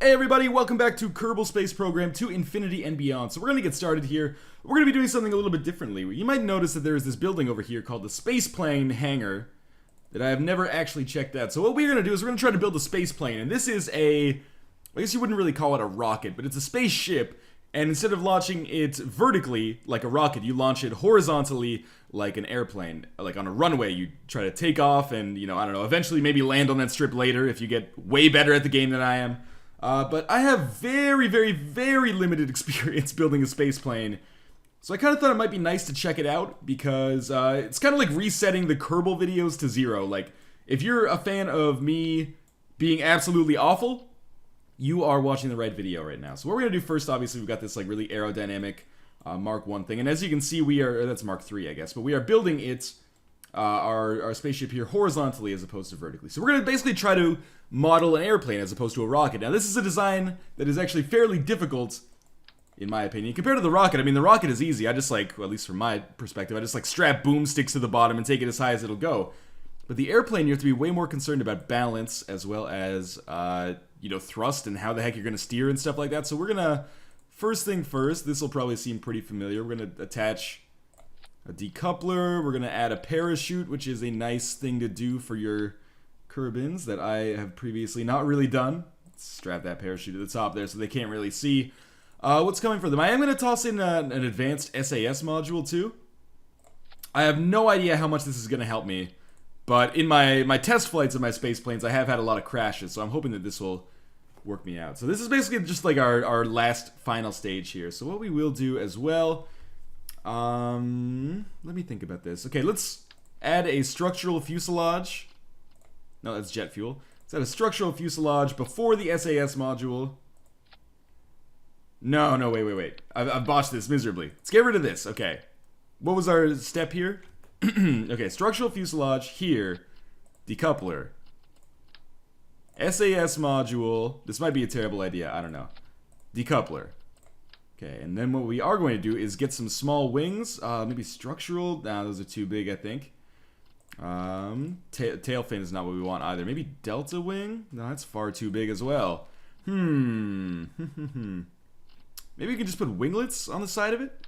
Hey everybody, welcome back to Kerbal Space Program to Infinity and Beyond. So we're going to get started here. We're going to be doing something a little bit differently. You might notice that there is this building over here called the Spaceplane hangar that I have never actually checked out. So what we're going to do is we're going to try to build a space plane. And this is I guess you wouldn't really call it a rocket, but it's a spaceship. And instead of launching it vertically like a rocket, you launch it horizontally like an airplane. Like on a runway, you try to take off and, I don't know, eventually maybe land on that strip later if you get way better at the game than I am. But I have very, very, very limited experience building a space plane. So I kind of thought it might be nice to check it out because it's kind of like resetting the Kerbal videos to zero. Like, if you're a fan of me being absolutely awful, you are watching the right video right now. So what we're going to do first, obviously, we've got this like really aerodynamic Mark 1 thing. And as you can see, that's Mark 3, I guess. But we are building it, our spaceship here, horizontally as opposed to vertically. So we're going to basically try to model an airplane as opposed to a rocket. Now, this is a design that is actually fairly difficult, in my opinion, compared to the rocket. I mean, the rocket is easy. I just well, at least from my perspective, I just strap boomsticks to the bottom and take it as high as it'll go. But the airplane, you have to be way more concerned about balance as well as, thrust and how the heck you're going to steer and stuff like that. So we're going to, first thing first, this will probably seem pretty familiar. We're going to attach a decoupler. We're going to add a parachute, which is a nice thing to do for your Kerbins that I have previously not really done. Let's strap that parachute to the top there so they can't really see what's coming for them. I am going to toss in an advanced SAS module too. I have no idea how much this is going to help me, but in my test flights of my space planes, I have had a lot of crashes, so I'm hoping that this will work me out. So this is basically just like our last final stage here. So what we will do as well, let me think about this. Okay, let's add a structural fuselage. No, that's jet fuel. Let's add a structural fuselage before the SAS module. No, wait. I've botched this miserably. Let's get rid of this. Okay. What was our step here? Okay, structural fuselage here. Decoupler. SAS module. This might be a terrible idea. I don't know. Decoupler. Okay, and then what we are going to do is get some small wings. Maybe structural. Nah, those are too big, I think. Tail fin is not what we want either. Maybe delta wing? No, that's far too big as well. Maybe we can just put winglets on the side of it?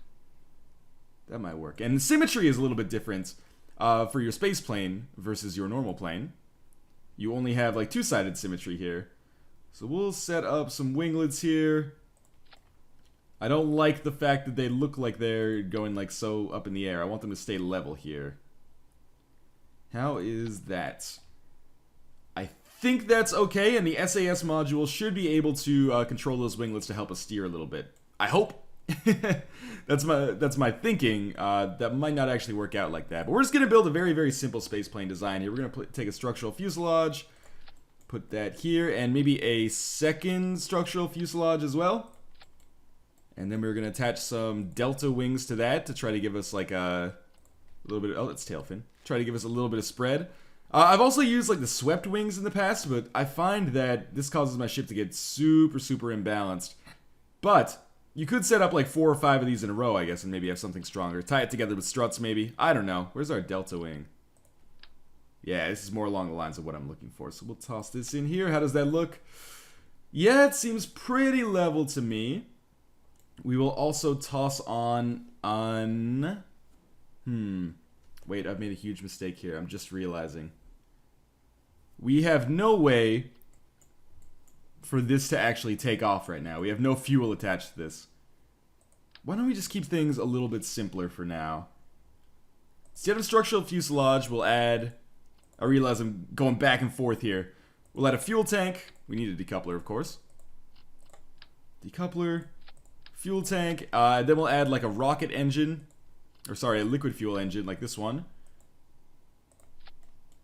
That might work. And symmetry is a little bit different for your space plane versus your normal plane. You only have like two-sided symmetry here. So we'll set up some winglets here. I don't like the fact that they look like they're going like so up in the air. I want them to stay level here. How is that? I think that's okay, and the SAS module should be able to control those winglets to help us steer a little bit. I hope. That's my thinking. That might not actually work out like that. But we're just going to build a very, very simple spaceplane design here. We're going to take a structural fuselage, put that here, and maybe a second structural fuselage as well. And then we're going to attach some delta wings to that to try to give us like a little bit of, oh, that's tail fin. Try to give us a little bit of spread. I've also used like the swept wings in the past, but I find that this causes my ship to get super, super imbalanced. But you could set up like 4 or 5 of these in a row, I guess, and maybe have something stronger. Tie it together with struts, maybe. I don't know. Where's our delta wing? Yeah, this is more along the lines of what I'm looking for. So we'll toss this in here. How does that look? Yeah, it seems pretty level to me. We will also toss on... Wait, I've made a huge mistake here. I'm just realizing. We have no way for this to actually take off right now. We have no fuel attached to this. Why don't we just keep things a little bit simpler for now? Instead of structural fuselage, we'll add... I realize I'm going back and forth here. We'll add a fuel tank. We need a decoupler, of course. Decoupler. Fuel tank. Then we'll add like a rocket engine. Or sorry, a liquid fuel engine like this one.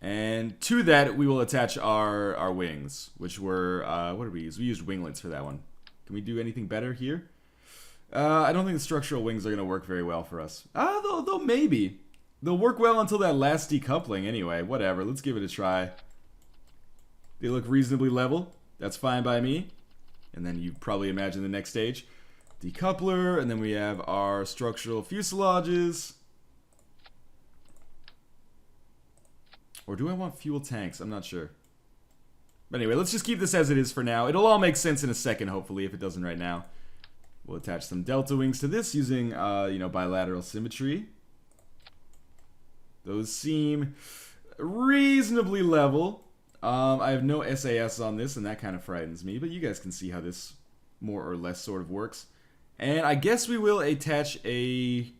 And to that, we will attach our wings, which were, what did we use? We used winglets for that one. Can we do anything better here? I don't think the structural wings are going to work very well for us. Though maybe. They'll work well until that last decoupling anyway. Whatever, let's give it a try. They look reasonably level. That's fine by me. And then you probably imagine the next stage. Decoupler, and then we have our structural fuselages. Or do I want fuel tanks? I'm not sure. But anyway, let's just keep this as it is for now. It'll all make sense in a second, hopefully, if it doesn't right now. We'll attach some delta wings to this using, you know, bilateral symmetry. Those seem reasonably level. I have no SAS on this, and that kind of frightens me. But you guys can see how this more or less sort of works. And I guess we will attach a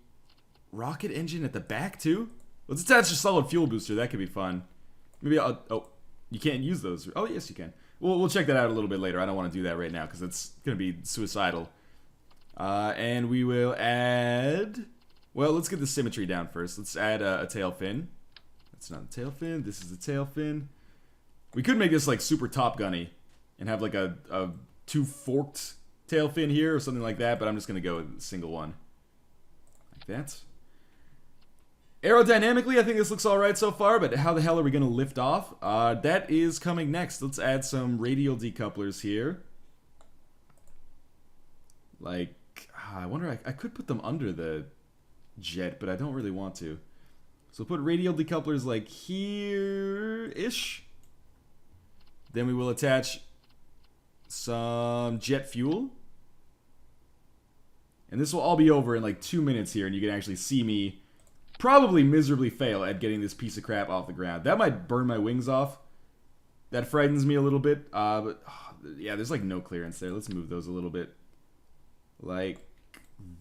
rocket engine at the back, too. Let's attach a solid fuel booster. That could be fun. Maybe I'll... Oh, you can't use those. Oh, yes, you can. We'll check that out a little bit later. I don't want to do that right now because it's going to be suicidal. And we will add... Well, let's get the symmetry down first. Let's add a tail fin. That's not a tail fin. This is the tail fin. We could make this like super Top Gunny and have like a two forked tail fin here or something like that, but I'm just going to go with a single one. Like that. Aerodynamically, I think this looks alright so far, but how the hell are we going to lift off? That is coming next. Let's add some radial decouplers here. Like, I wonder, I could put them under the jet, but I don't really want to. So put radial decouplers like here-ish. Then we will attach some jet fuel. And this will all be over in like 2 minutes here, and you can actually see me probably miserably fail at getting this piece of crap off the ground. That might burn my wings off. That frightens me a little bit. But yeah, there's like no clearance there. Let's move those a little bit. Like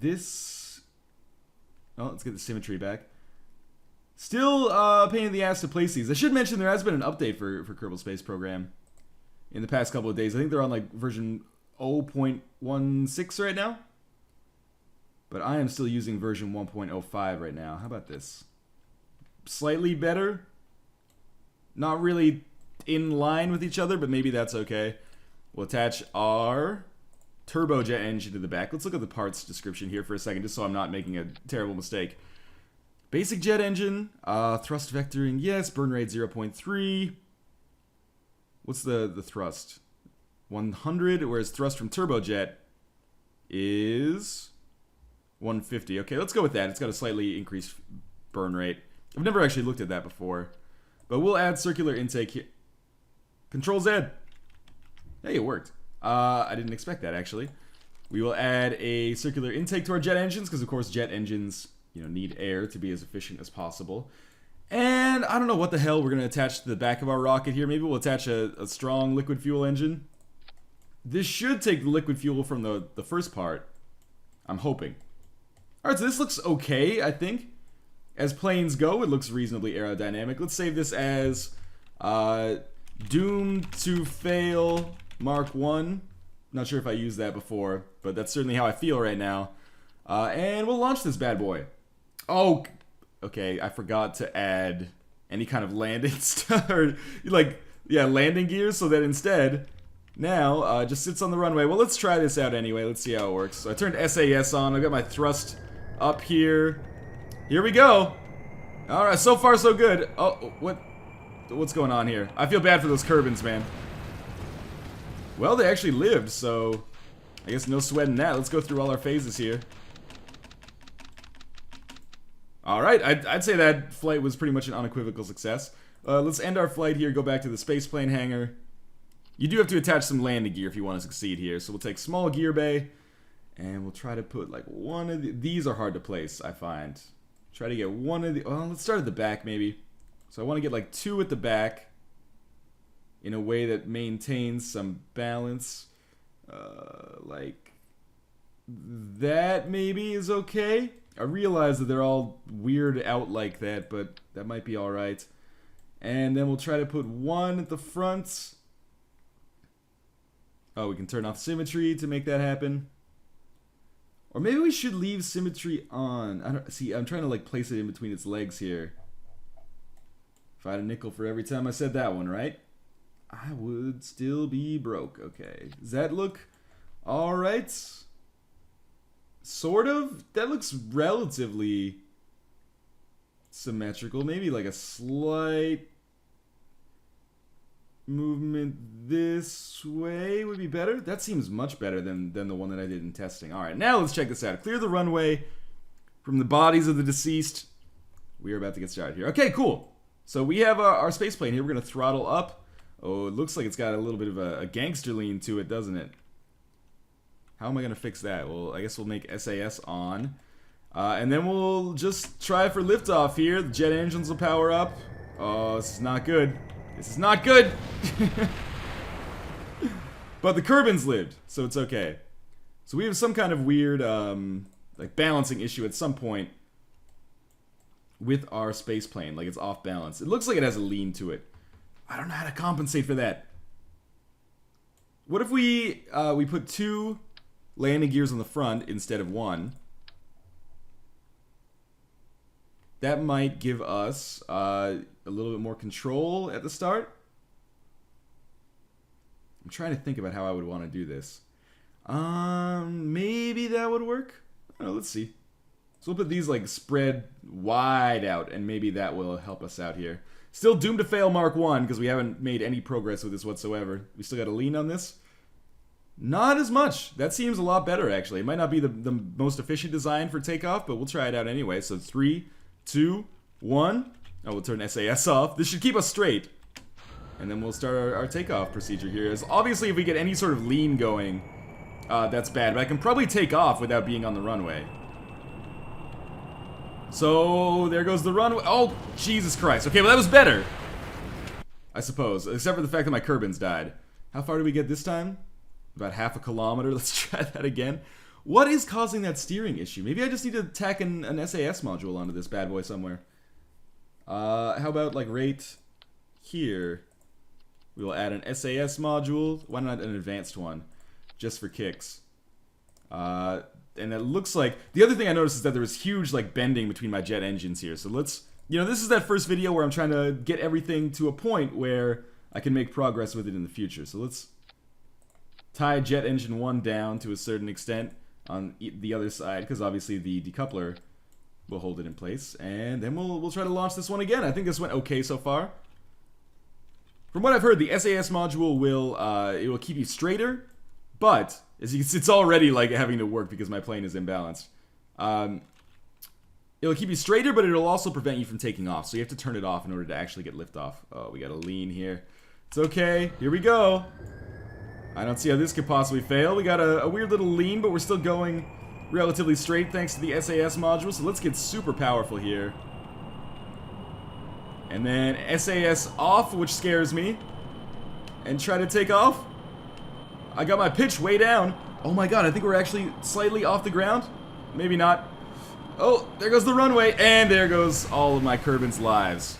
this. Oh, let's get the symmetry back. Still a pain in the ass to place these. I should mention there has been an update for Kerbal Space Program in the past couple of days. I think they're on like version 0.16 right now. But I am still using version 1.05 right now. How about this? Slightly better. Not really in line with each other, but maybe that's okay. We'll attach our turbojet engine to the back. Let's look at the parts description here for a second, just so I'm not making a terrible mistake. Basic jet engine, thrust vectoring, yes, burn rate 0.3. What's the thrust? 100, whereas thrust from turbojet is 150. Okay, let's go with that. It's got a slightly increased burn rate. I've never actually looked at that before. But we'll add circular intake here. Control Z. Hey, it worked. I didn't expect that, actually. We will add a circular intake to our jet engines, because of course jet engines, you know, need air to be as efficient as possible. And I don't know what the hell we're going to attach to the back of our rocket here. Maybe we'll attach a strong liquid fuel engine. This should take the liquid fuel from the first part. I'm hoping. Alright, so this looks okay, I think. As planes go, it looks reasonably aerodynamic. Let's save this as Doomed to Fail Mark 1. Not sure if I used that before, but that's certainly how I feel right now. And we'll launch this bad boy. Oh, okay, I forgot to add any kind of landing stuff, or like, yeah, landing gears, so that instead, now, just sits on the runway. Well, let's try this out anyway. Let's see how it works. So I turned SAS on. I got my thrust up here. Here we go. Alright, so far so good. Oh, what's going on here? I feel bad for those Kerbals, man. Well, they actually lived, so I guess no sweat in that. Let's go through all our phases here. Alright, I'd say that flight was pretty much an unequivocal success. Let's end our flight here, go back to the spaceplane hangar. You do have to attach some landing gear if you want to succeed here. So we'll take small gear bay, and we'll try to put like one of these are hard to place, I find. Try to get one of the, well, let's start at the back maybe. So I want to get like 2 at the back in a way that maintains some balance. Like that maybe is okay. I realize that they're all weird out like that, but that might be alright. And then we'll try to put 1 at the front. Oh, we can turn off symmetry to make that happen. Or maybe we should leave symmetry on. I don't see. I'm trying to like place it in between its legs here. If I had a nickel for every time I said that one, right? I would still be broke. Okay. Does that look all right? Sort of. That looks relatively symmetrical. Maybe like a slight movement this way would be better. That seems much better than the one that I did in testing. Alright, now let's check this out. Clear the runway from the bodies of the deceased. We are about to get started here. Okay, cool. So we have our space plane here. We're going to throttle up. Oh, it looks like it's got a little bit of a gangster lean to it, doesn't it? How am I going to fix that? Well, I guess we'll make SAS on. And then we'll just try for liftoff here. The jet engines will power up. Oh, this is not good. This is not good! But the Kerbals lived, so it's okay. So we have some kind of weird, like, balancing issue at some point with our space plane. Like, it's off balance. It looks like it has a lean to it. I don't know how to compensate for that. What if we put 2 landing gears on the front instead of 1? That might give us a little bit more control at the start. I'm trying to think about how I would want to do this. Maybe that would work? I don't know, let's see. So we'll put these like spread wide out, and maybe that will help us out here. Still doomed to fail Mark 1, because we haven't made any progress with this whatsoever. We still got a lean on this. Not as much. That seems a lot better, actually. It might not be the most efficient design for takeoff, but we'll try it out anyway. So 3, 2, 1. Oh, we'll turn SAS off. This should keep us straight. And then we'll start our takeoff procedure here. As obviously, if we get any sort of lean going, that's bad. But I can probably take off without being on the runway. So, there goes the runway. Oh, Jesus Christ. Okay, well that was better, I suppose. Except for the fact that my Kerbals died. How far did we get this time? About half a kilometer. Let's try that again. What is causing that steering issue? Maybe I just need to tack an SAS module onto this bad boy somewhere. How about, like, right here? We will add an SAS module. Why not an advanced one? Just for kicks. And it looks like... The other thing I noticed is that there was huge, like, bending between my jet engines here. So let's... You know, this is that first video where I'm trying to get everything to a point where I can make progress with it in the future. So let's tie jet engine 1 down to a certain extent on the other side, because obviously the decoupler will hold it in place. And then we'll try to launch this one again. I think this went okay so far. From what I've heard, the SAS module will it will keep you straighter, but as you can see, it's already like having to work because my plane is imbalanced. It'll keep you straighter, but it'll also prevent you from taking off. So you have to turn it off in order to actually get liftoff. Oh, we got a lean here. It's okay. Here we go. I don't see how this could possibly fail. We got a weird little lean, but we're still going relatively straight thanks to the SAS module. So let's get super powerful here. And then SAS off, which scares me. And try to take off. I got my pitch way down. Oh my god, I think we're actually slightly off the ground. Maybe not. Oh, there goes the runway. And there goes all of my Kerbals' lives.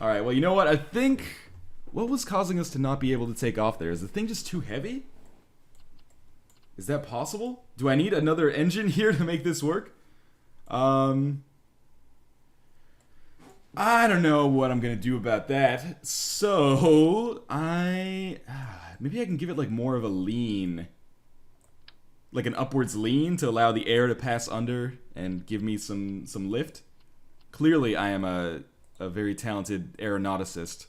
Alright, well, you know what? I think... What was causing us to not be able to take off there? Is the thing just too heavy? Is that possible? Do I need another engine here to make this work? I don't know what I'm gonna do about that. So, maybe I can give it like more of a lean. Like an upwards lean to allow the air to pass under and give me some lift. Clearly I am a very talented aeronauticist.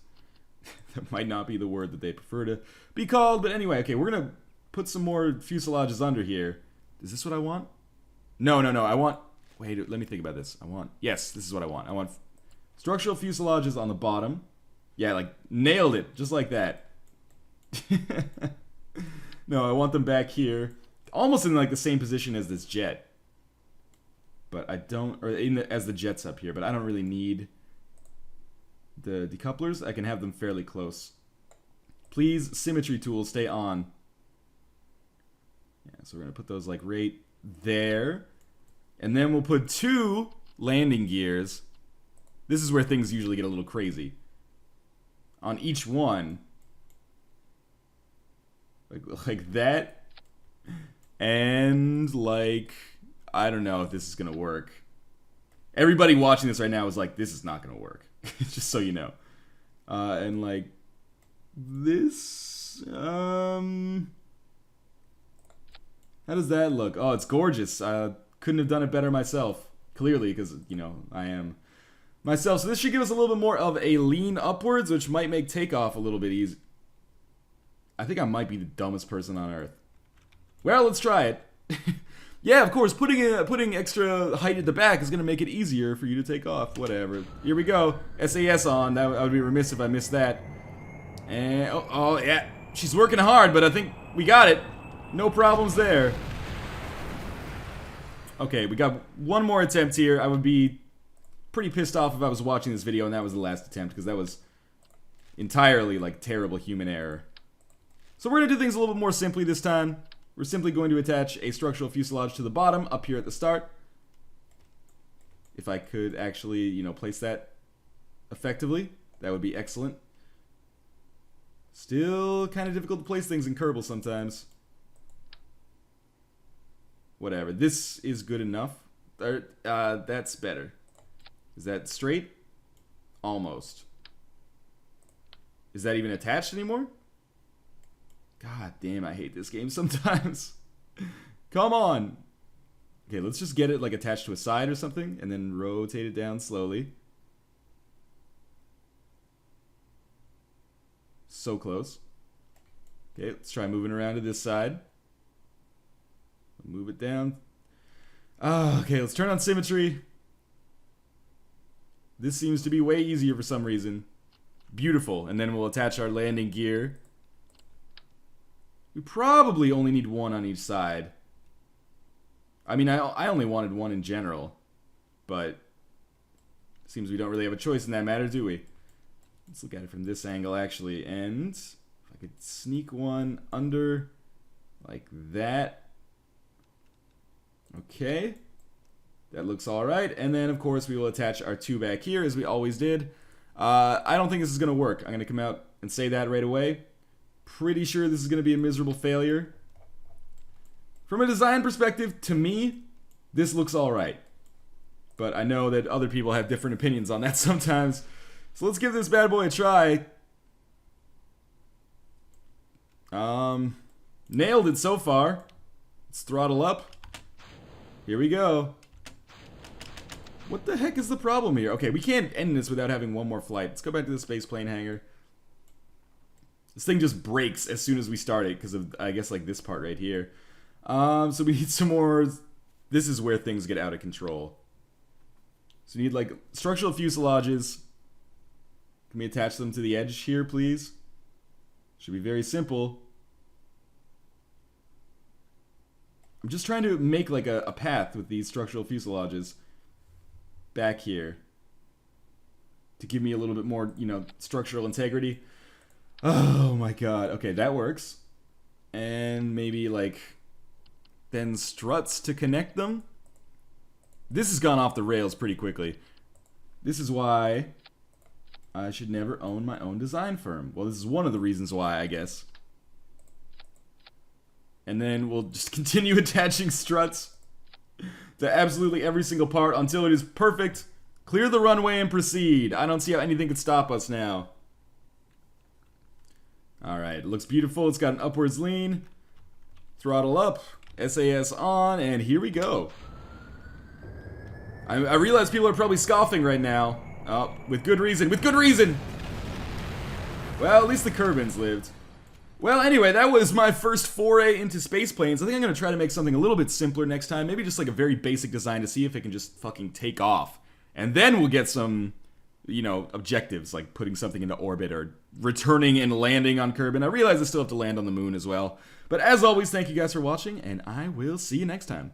That might not be the word that they prefer to be called, but anyway, okay, we're gonna put some more fuselages under here. Is this what I want? No, I want... Wait, let me think about this. Yes, this is what I want. I want structural fuselages on the bottom. Yeah, like, nailed it. Just like that. No, I want them back here. Almost in, like, the same position as this jet. But I don't... Or as the jet's up here. But I don't really need the decouplers. I can have them fairly close. Please, symmetry tool, stay on. Yeah, so we're going to put those, like, right there. And then we'll put 2 landing gears. This is where things usually get a little crazy. On each one. Like that. And like... I don't know if this is going to work. Everybody watching this right now is like, this is not going to work. Just so you know. And like... This... How does that look? Oh, it's gorgeous. Couldn't have done it better myself. Clearly, because, you know, I am myself. So this should give us a little bit more of a lean upwards, which might make takeoff a little bit easy. I think I might be the dumbest person on Earth. Well, let's try it. Yeah, of course, putting extra height at the back is going to make it easier for you to take off. Whatever. Here we go. SAS on. I would be remiss if I missed that. And, oh, yeah. She's working hard, but I think we got it. No problems there. Okay, we got one more attempt here. I would be pretty pissed off if I was watching this video and that was the last attempt, because that was entirely, like, terrible human error. So we're going to do things a little bit more simply this time. We're simply going to attach a structural fuselage to the bottom, up here at the start. If I could actually, you know, place that effectively, that would be excellent. Still kind of difficult to place things in Kerbal sometimes. Whatever. This is good enough. That's better. Is that straight? Almost. Is that even attached anymore? God damn, I hate this game sometimes. Come on. Okay, let's just get it like attached to a side or something, and then rotate it down slowly. So close. Okay, let's try moving around to this side. Move it down. Okay, let's turn on symmetry. This seems to be way easier for some reason. Beautiful. And then we'll attach our landing gear. We probably only need one on each side. I mean, I only wanted one in general. But it seems we don't really have a choice in that matter, do we? Let's look at it from this angle, actually. And if I could sneak one under like that. Okay. That looks alright. And then, of course, we will attach our two back here, as we always did. I don't think this is going to work. I'm going to come out and say that right away. Pretty sure this is going to be a miserable failure. From a design perspective, to me, this looks alright. But I know that other people have different opinions on that sometimes. So let's give this bad boy a try. Nailed it so far. Let's throttle up. Here we go. What the heck is the problem here? Okay, we can't end this without having one more flight. Let's go back to the spaceplane hangar. This thing just breaks as soon as we start it because of, I guess, like this part right here. So we need some more. This is where things get out of control. So we need like structural fuselages. Can we attach them to the edge here, please? Should be very simple. I'm just trying to make like a path with these structural fuselages back here to give me a little bit more, you know, structural integrity. Oh my god. Okay, that works. And maybe like then struts to connect them. This has gone off the rails pretty quickly. This is why I should never own my own design firm. Well, this is one of the reasons why, I guess. And then we'll just continue attaching struts to absolutely every single part until it is perfect. Clear the runway and proceed. I don't see how anything could stop us now. Alright, it looks beautiful. It's got an upwards lean. Throttle up. SAS on. And here we go. I realize people are probably scoffing right now. Oh, with good reason. With good reason! Well, at least the Kerbals lived. Well, anyway, that was my first foray into space planes. I think I'm going to try to make something a little bit simpler next time. Maybe just like a very basic design to see if it can just fucking take off. And then we'll get some, you know, objectives, like putting something into orbit or returning and landing on Kerbal. I realize I still have to land on the moon as well. But as always, thank you guys for watching, and I will see you next time.